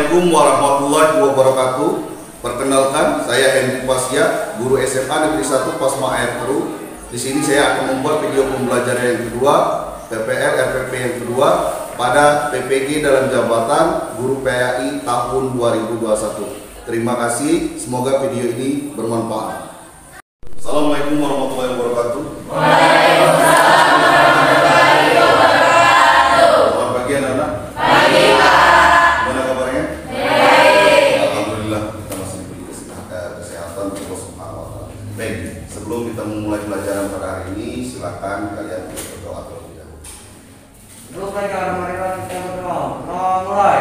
Assalamualaikum warahmatullahi wabarakatuh. Perkenalkan, saya Henry Pasya, guru SMA Negeri 1 Pasma Air Keruh. Di sini saya akan membuat video pembelajaran yang kedua, PPR RPP yang kedua pada PPG dalam jabatan guru PAI tahun 2021. Terima kasih, semoga video ini bermanfaat. Assalamualaikum warahmatullahi wabarakatuh. Waalaikumsalam warahmatullahi wabarakatuh. Selamat pagi anak-anak. Pagi Pak. Gimana kabarnya? Baik. Alhamdulillah kita masih diberi kesehatan Allah Subhanahu wa Ta'ala. Baik, sebelum kita memulai pelajaran pada hari ini, silakan kalian berdoa terlebih dahulu. Sebelum pelajaran mereka kita berdoa. Mulai.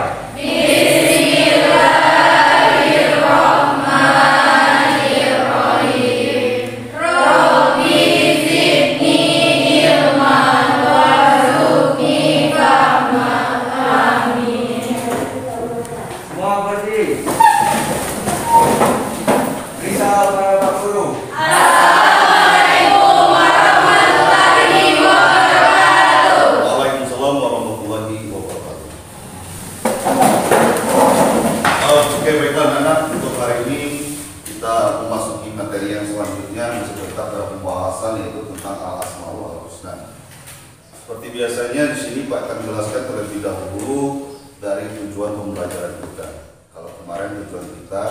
Oke, baiklah anak-anak, untuk hari ini kita memasuki materi yang selanjutnya, masih tetap dalam pembahasan yaitu tentang al-asmaul al-husna. Seperti biasanya di sini Pak akan menjelaskan terlebih dahulu dari tujuan pembelajaran kita. Kalau kemarin tujuan kita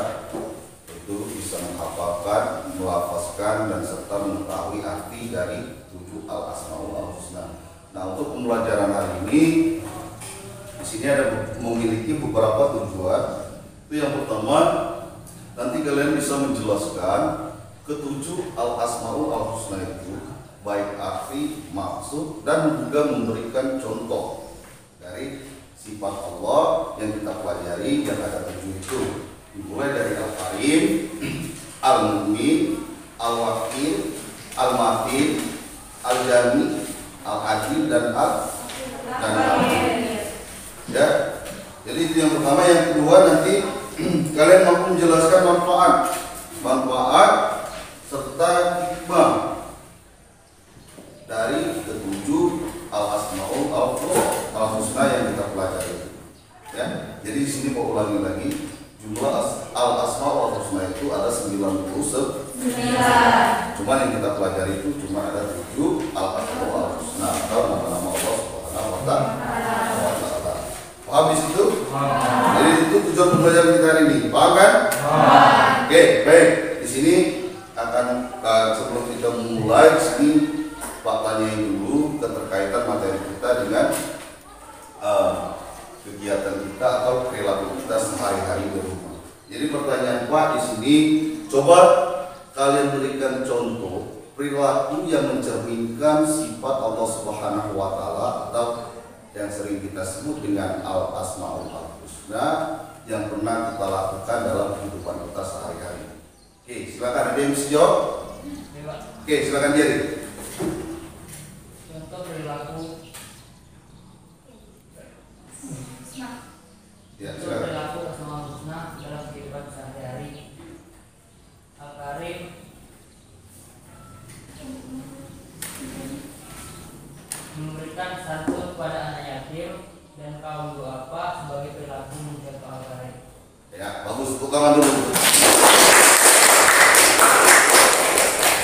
itu bisa menghafalkan, melafazkan dan serta mengetahui arti dari 7 al-asmaul al-husna. Nah, untuk pembelajaran hari ini di sini ada memiliki beberapa tujuan. Itu yang pertama, nanti kalian bisa menjelaskan ketujuh al-asmaul al-husna itu, baik arti, maksud, dan juga memberikan contoh dari sifat Allah yang kita pelajari yang ada 7 itu. Dimulai dari Al-Karim, Al-Mu'min, Al-Wakil, Al-Matin, Al-Jami, Al-Adil, dan Al-Amin. Ya, jadi itu yang pertama. Yang kedua, nanti kalian mampu menjelaskan manfaat serta hikmah dari ketujuh al-asmaul al-husna yang kita pelajari. Ya, jadi di sini mau ulangi lagi, jumlah al-asmaul al-husna itu ada 99. Cuman yang kita pelajari itu cuma ada 7 al-asmaul al-husna atau nama-nama Allah Subhanahu wa Ta'ala. Paham di situ? Jadi itu tujuan pembelajaran kita hari ini. Paham kan? Oke, baik. Di sini akan sebelum kita memulai, di sini Pak tanyain dulu keterkaitan materi kita dengan kegiatan kita atau perilaku kita sehari-hari di rumah. Jadi pertanyaan Pak di sini, coba kalian berikan contoh perilaku yang mencerminkan sifat Allah Subhanahu wa Ta'ala atau yang sering kita sebut dengan al-asmaul al-husna yang pernah kita lakukan dalam kehidupan kita sehari-hari. Oke, silakan, ada yang bisa jawab? Oke, silakan Jerry. Contoh perilaku. Ya, Contoh silakan. perilaku asmaul husna dalam kehidupan sehari-hari. Al-Karim, memberikan santun pada anak yatim dan kaum duafa sebagai perilaku mencontoh Al-Karim. Ya, bagus. Tepuk tangan dulu.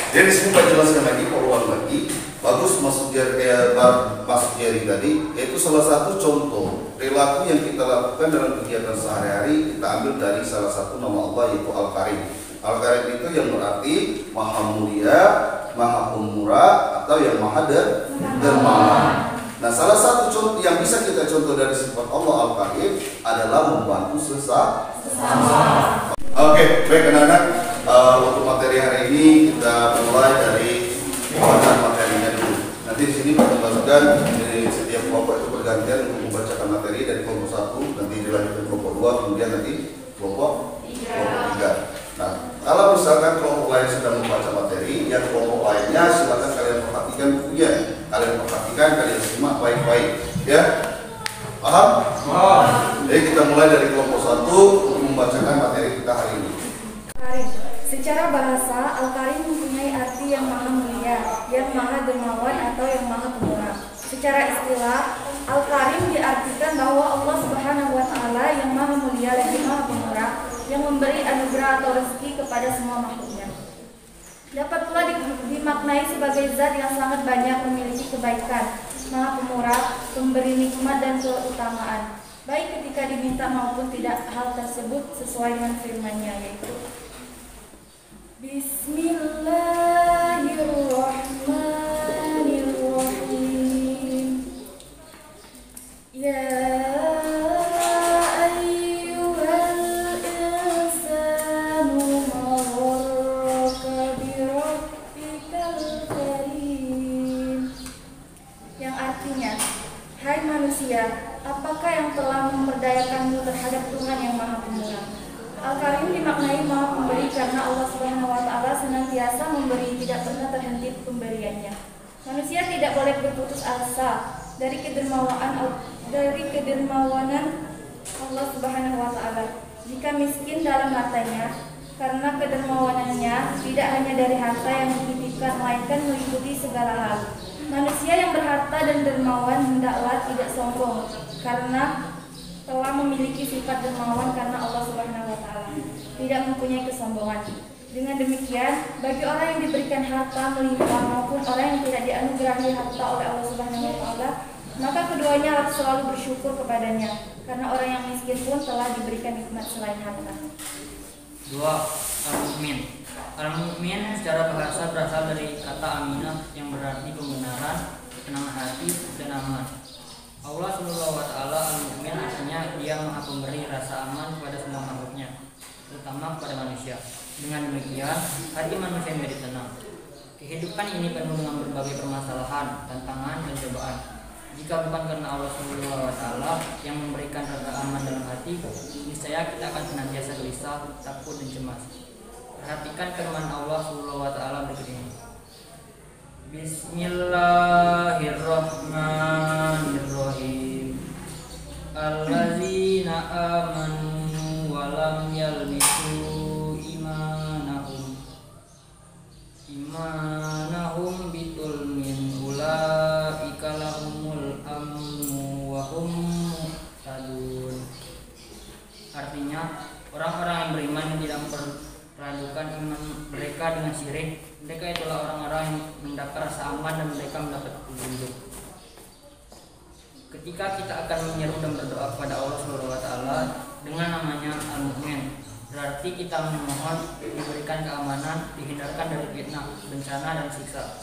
Jadi sini Pak jelaskan lagi, ulang lagi. Bagus maksud Jerry tadi, yaitu salah satu contoh perilaku yang kita lakukan dalam kegiatan sehari-hari. Kita ambil dari salah satu nama Allah yaitu Al-Karim. Al-Karim itu yang berarti Maha Mulia, Maha Pemurah, atau yang Maha Dermawan. Nah, salah satu contoh yang bisa kita contoh dari sifat Allah Al-Karim adalah membantu sesama. Oke, baik anak-anak, untuk materi hari ini kita mulai dari pembahasan materinya dulu. Nanti di sini kita jelaskan dari setiap kelompok itu bergantian untuk membacakan materi dari kelompok 1, nanti dilanjutkan kelompok 2, kemudian nanti kelompok 3. Nah, kalau misalkan kelompok lain sedang membaca materi, yang kelompok lainnya silakan kalian perhatikan bukunya. Kalian perhatikan, kalian simak baik-baik, ya. Paham? Jadi kita mulai dari kelompok 1 untuk membacakan materi kita hari ini. Secara bahasa, Al-Karim mempunyai arti yang maha mulia, yang maha dermawan atau yang maha pemurah. Secara istilah, Al-Karim diartikan bahwa Allah Subhanahu wa Ta'ala yang maha mulia yang memberi anugerah atau rezeki kepada semua makhluknya. Dapat pula dimaknai sebagai zat yang sangat banyak memiliki kebaikan, maha pemurah, pemberi nikmat dan keutamaan, baik ketika diminta maupun tidak. Hal tersebut sesuai dengan firman-Nya, yaitu Bismillahirrahmanirrahim. Ya ayyuhal insanu ma gharraka birabbikal karim. Yang artinya, hai manusia, apakah yang telah memperdayakanmu terhadap Tuhan yang Maha Pemurah? Al-Karim dimaknai Maha Pemberi karena Allah Subhanahu wa Ta'ala senantiasa memberi, tidak pernah terhenti pemberiannya. Manusia tidak boleh berputus asa dari kedermawanan Allah Subhanahu wa Ta'ala. Jika miskin dalam matanya, karena kedermawanannya tidak hanya dari harta yang dititipkan, melainkan meliputi segala hal. Manusia yang berharta dan dermawan hendaklah tidak sombong, karena telah memiliki sifat dermawan karena Allah Subhanahu wa Ta'ala, tidak mempunyai kesombongan. Dengan demikian, bagi orang yang diberikan harta melimpah maupun orang yang tidak dianugerahi harta oleh Allah Subhanahu wa Ta'ala, maka keduanya harus selalu bersyukur kepadanya, karena orang yang miskin pun telah diberikan nikmat selain harta. 2. Al-Mu'min. Al-Mu'min secara bahasa berasal dari kata aminah yang berarti pembenaran, tenang hati, dan aman. Allah Subhanahu wa Ta'ala Al-Mu'min artinya Dia Maha Pemberi rasa aman kepada semua makhluknya, terutama kepada manusia. Dengan demikian, hati manusia menjadi tenang. Kehidupan ini penuh dengan berbagai permasalahan, tantangan, dan cobaan. Jika bukan karena Allah Subhanahu wa Ta'ala yang memberikan rasa aman dalam hati, niscaya kita akan senantiasa gelisah, takut, dan cemas. Perhatikan firman Allah Subhanahu wa Ta'ala berikut ini. Bismillahirrahmanirrahim. Allazina amanu wa lam yalbisu imanahum bitulmin ulaika lahumul amnu wa hum muhtadun. Artinya, orang-orang yang beriman yang tidak meragukan iman mereka dengan syirik, mereka itulah orang-orang yang mendapat rasa aman dan mereka mendapat petunjuk. Ketika kita akan menyeru dan berdoa kepada Allah Subhanahu wa Ta'ala dengan namanya Al-Mu'min, berarti kita memohon diberikan keamanan, dihindarkan dari fitnah, bencana, dan siksa.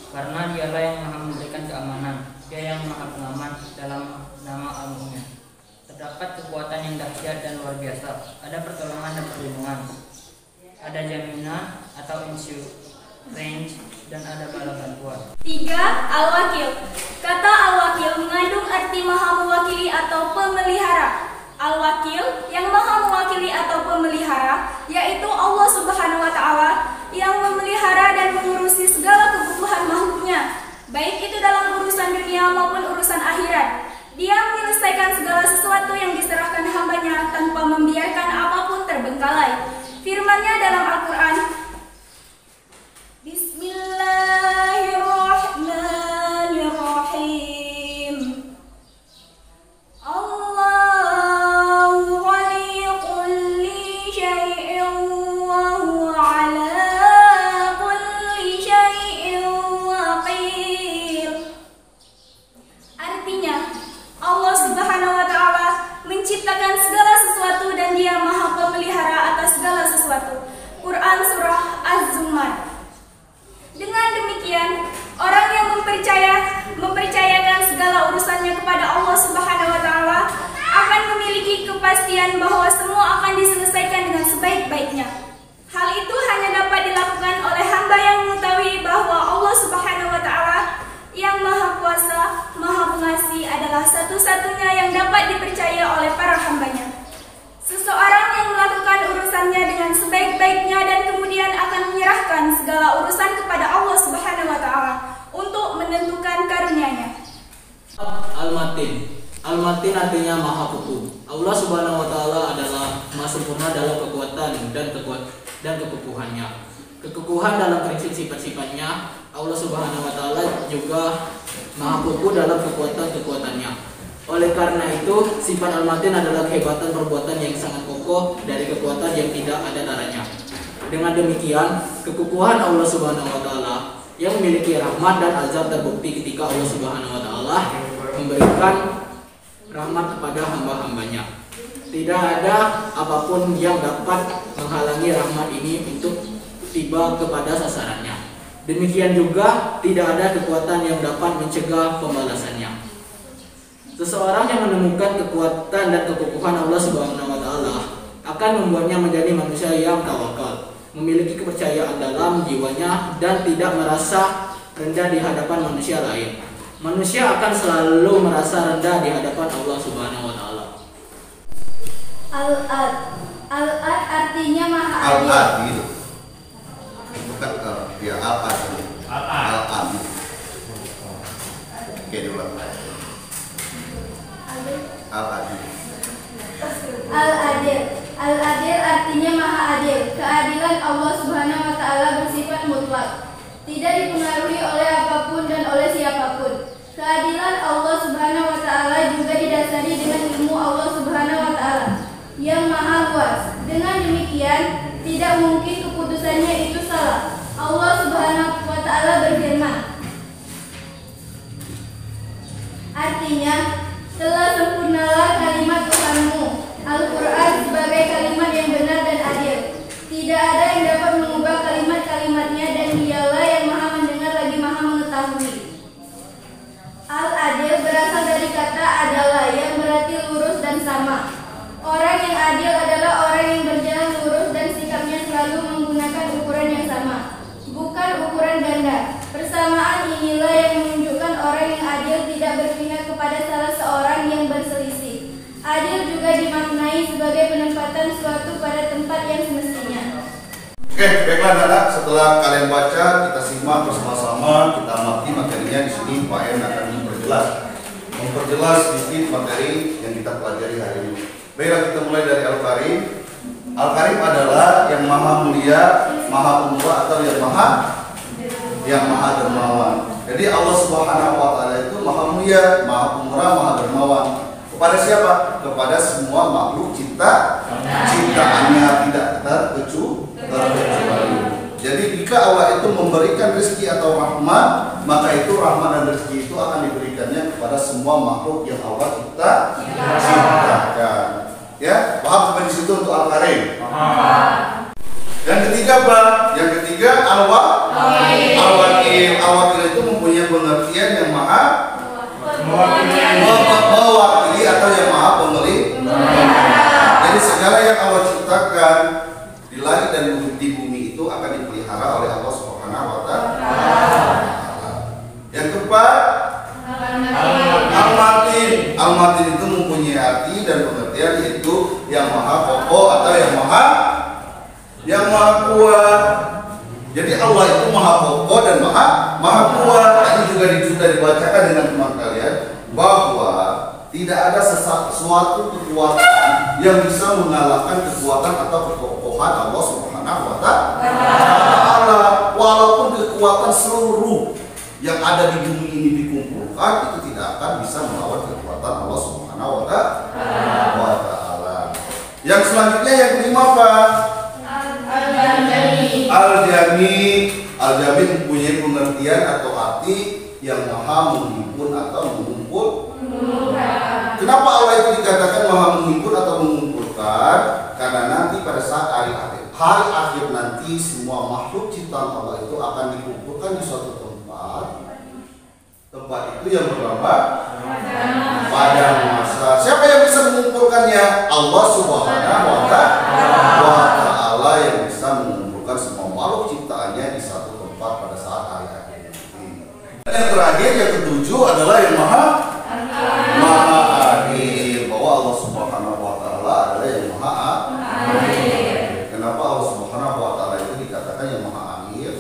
Karena Dialah yang Maha memberikan keamanan, Dia yang Maha Pengaman. Dalam nama Al-Mu'min terdapat kekuatan yang dahsyat dan luar biasa. Ada pertolongan dan perlindungan, ada jaminan atau insurance, dan ada bala bantuan. 3. Al-Wakil. Kata Al-Wakil mengandung arti maha mewakili atau pemelihara. Al-Wakil yang maha mewakili atau pemelihara yaitu Allah Subhanahu wa Ta'ala yang memelihara dan mengurusi segala kebutuhan makhluknya, baik itu dalam urusan dunia maupun urusan akhirat. Dia menyelesaikan segala sesuatu yang diserahkan hambanya tanpa membiarkan apapun terbengkalai. Firman-Nya dalam Al-Quran, Bismillahirrahmanirrahim. Allahu khaliqul li syai'in wa huwa ala kulli syai'in waqir. Artinya, Allah Subhanahu wa Ta'ala menciptakan segala sesuatu dan Dia Maha Pemelihara atas segala sesuatu. Quran Surah Az-Zumar. Dengan demikian, orang yang mempercayakan segala urusannya kepada Allah Subhanahu wa Ta'ala akan memiliki kepastian bahwa semua akan diselesaikan dengan sebaik-baiknya. Hal itu hanya dapat dilakukan oleh hamba yang mengetahui bahwa Allah Subhanahu wa Ta'ala yang Maha Kuasa, Maha Pengasih adalah satu-satunya yang dapat dipercaya oleh para hambanya. Seseorang yang melakukan urusannya dengan sebaik-baiknya dan kemudian akan menyerahkan segala urusan kepada Allah Subhanahu wa Ta'ala untuk menentukan karunia-Nya. Al-Matin. Al-Matin artinya Maha Kukuh. Allah Subhanahu wa Ta'ala adalah Maha sempurna dalam kekuatan dan kekukuhannya. Kekukuhan dalam prinsip sifat-sifatnya. Allah Subhanahu wa Ta'ala juga Maha Kukuh dalam kekuatan-kekuatannya. Oleh karena itu, sifat Al-Matin adalah kehebatan perbuatan yang sangat kokoh kokoh dari kekuatan yang tidak ada tandanya. Dengan demikian, kekukuhan Allah Subhanahu wa taala yang memiliki rahmat dan azab terbukti ketika Allah Subhanahu wa taala memberikan rahmat kepada hamba-hambanya. Tidak ada apapun yang dapat menghalangi rahmat ini untuk tiba kepada sasarannya. Demikian juga tidak ada kekuatan yang dapat mencegah pembalasannya. Seseorang yang menemukan kekuatan dan kekukuhan Allah Subhanahu wa taala akan membuatnya menjadi manusia yang tawakal, memiliki kepercayaan dalam jiwanya dan tidak merasa rendah di hadapan manusia lain. Manusia akan selalu merasa rendah di hadapan Allah Subhanahu wa taala. Al-Ad artinya maha adil. Al-Adil. Bukan ya Al-Adil. Al-Adil. Oke, diulang. Al-Adil. Al-Adil. Al-Adil artinya maha adil. Keadilan Allah Subhanahu wa taala bersifat mutlak, tidak dipengaruhi oleh apapun dan oleh siapapun. Keadilan Allah Subhanahu wa taala juga didasari dengan ilmu Allah Subhanahu wa taala yang maha luas. Dengan demikian, tidak mungkin keputusannya itu salah. Allah Subhanahu wa taala berfirman, artinya, telah sempurnalah kalimat Tuhanmu, Al-Quran sebagai kalimat yang benar dan adil. Tidak ada yang dapat mengubah kalimat-kalimatnya dan dialah yang maha mendengar lagi maha mengetahui. Al-Adil berasal dari kata adalah yang berarti lurus dan sama. Orang yang adil adalah orang yang berjalan lurus dan sikapnya selalu menggunakan ukuran yang sama, bukan ukuran ganda. Persamaan inilah yang menunjukkan orang yang adil tidak berpihak kepada salah seorang yang berselisih. Adil juga dimaknai sebagai penempatan suatu pada tempat yang semestinya. Oke, baiklah anak, setelah kalian baca, kita simak bersama-sama, kita amati materinya di sini. Pak En akan memperjelas sedikit materi yang kita pelajari hari ini. Baiklah, kita mulai dari Al-Karim. Al-Karim adalah yang maha mulia, maha pemurah, atau yang maha dermawan. Jadi Allah Subhanahu wa taala itu maha mulia, maha pemurah, maha dermawan. Kepada siapa? Kepada semua makhluk ciptaannya, tidak terkecuali. Jadi jika Allah itu memberikan rezeki atau rahmat, maka itu rahmat dan rezeki itu akan diberikannya kepada semua makhluk yang Allah ciptakan. Ya, paham sampai di situ untuk Al-Karim? Yang ketiga apa? Yang ketiga Al-Wakil. Al-Wakil itu mempunyai pengertian yang maha mewakili atau yang maha pemelihara. Jadi segala yang Allah ciptakan di langit dan di bumi itu akan dipelihara oleh Allah Subhanahu wa taala. Yang keempat Al-Matin. Al-Matin itu mempunyai arti dan pengertian yaitu yang maha kokoh atau yang maha kuat. Jadi Allah itu maha kokoh dan maha kuat. Tadi juga sudah dibacakan dengan teman kalian bahwa tidak ada sesuatu kekuatan yang bisa mengalahkan kekuatan atau kekokohan Allah Subhanahu wa taala. Walaupun kekuatan seluruh yang ada di bumi ini dikumpulkan, itu tidak akan bisa melawan kekuatan Allah Subhanahu wa taala. Yang selanjutnya yang kelima apa? Al-Jami mempunyai pengertian atau arti yang maha menghimpun atau mengumpul. Kenapa Allah itu dikatakan maha menghimpun atau mengumpulkan? Karena nanti pada saat hari akhir nanti semua makhluk ciptaan Allah itu akan dikumpulkan di suatu tempat. Tempat itu yang bernama Padang Mahsyar. Siapa yang bisa mengumpulkannya? Allah Subhanahu wa taala yang bisa mengumpulkan semua makhluk ciptaannya di satu tempat pada saat hari akhir nanti. Dan yang terakhir, yang ketujuh adalah yang maha adil, bahwa Allah Subhanahu wa taala adalah yang maha adil. Kenapa Allah Subhanahu wa taala itu dikatakan yang maha adil?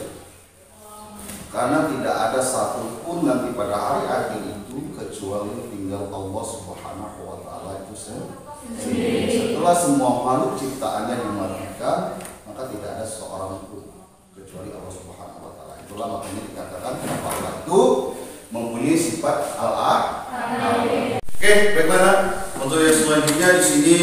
Karena tidak ada satupun nanti pada hari akhir itu kecuali tinggal Allah Subhanahu wa taala itu sendiri. Setelah semua makhluk ciptaannya dimatikan, maka tidak ada seorang pun kecuali Allah Subhanahu wa taala. Itulah makanya dikatakan kenapa Allah itu mempunyai sifat al-adil. Oke, baiklah. Untuk yang selanjutnya di sini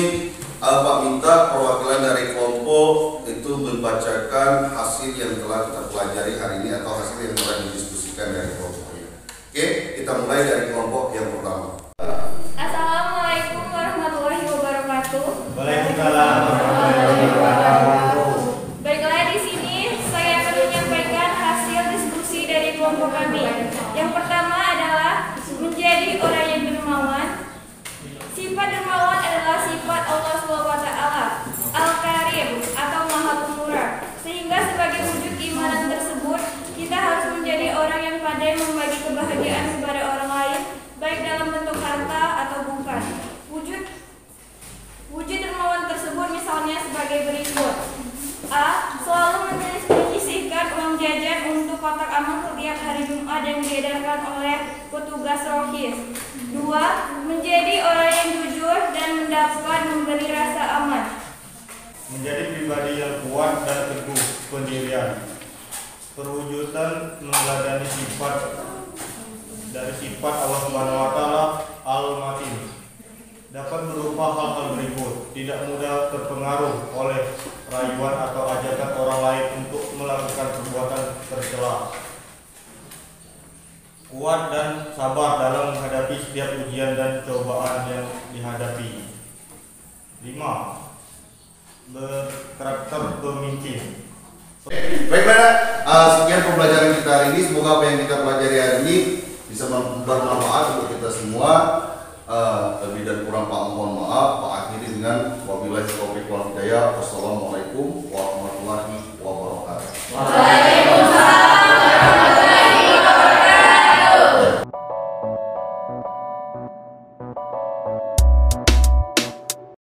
Pak minta perwakilan dari kelompok itu membacakan hasil yang telah kita pelajari hari ini atau hasil yang telah didiskusikan dari kelompoknya. Oke, kita mulai dari kelompok yang pertama. Assalamualaikum warahmatullahi wabarakatuh. Waalaikumsalam warahmatullahi wabarakatuh. Baiklah, di sini saya akan menyampaikan hasil diskusi dari kelompok kami. Yang pertama adalah menjadi orang yang dermawan. Sifat dermawan adalah sifat Allah SWT, Al-Karim atau Maha Pemurah. Sehingga sebagai wujud keimanan tersebut, kita harus menjadi orang yang pandai membagi kebahagiaan kepada orang lain, baik dalam bentuk harta atau bukan. Wujud dermawan tersebut misalnya sebagai berikut. A. Selalu menyisihkan uang jajan untuk kotak amal setiap hari Jumat yang diedarkan oleh petugas rohis. 2. Menjadi orang yang jujur dan mendapat memberi rasa aman. Menjadi pribadi yang kuat dan teguh pendirian. Perwujudan meneladani sifat Allah Subhanahu wa taala Al-Matin. Dapat berupa hal-hal berikut: tidak mudah terpengaruh oleh rayuan atau ajakan orang lain untuk melakukan perbuatan tercela. Kuat dan sabar dalam menghadapi setiap ujian dan cobaan yang dihadapi. 5. Berkarakter pemimpin. Baiklah, sekian pembelajaran kita hari ini. Semoga apa yang kita pelajari hari ini bisa bermanfaat untuk kita semua. Lebih dan kurang Pak mohon maaf. Pak akhiri dengan wabillahi taufiq wal hidayah. Wassalamualaikum warahmatullahi wabarakatuh.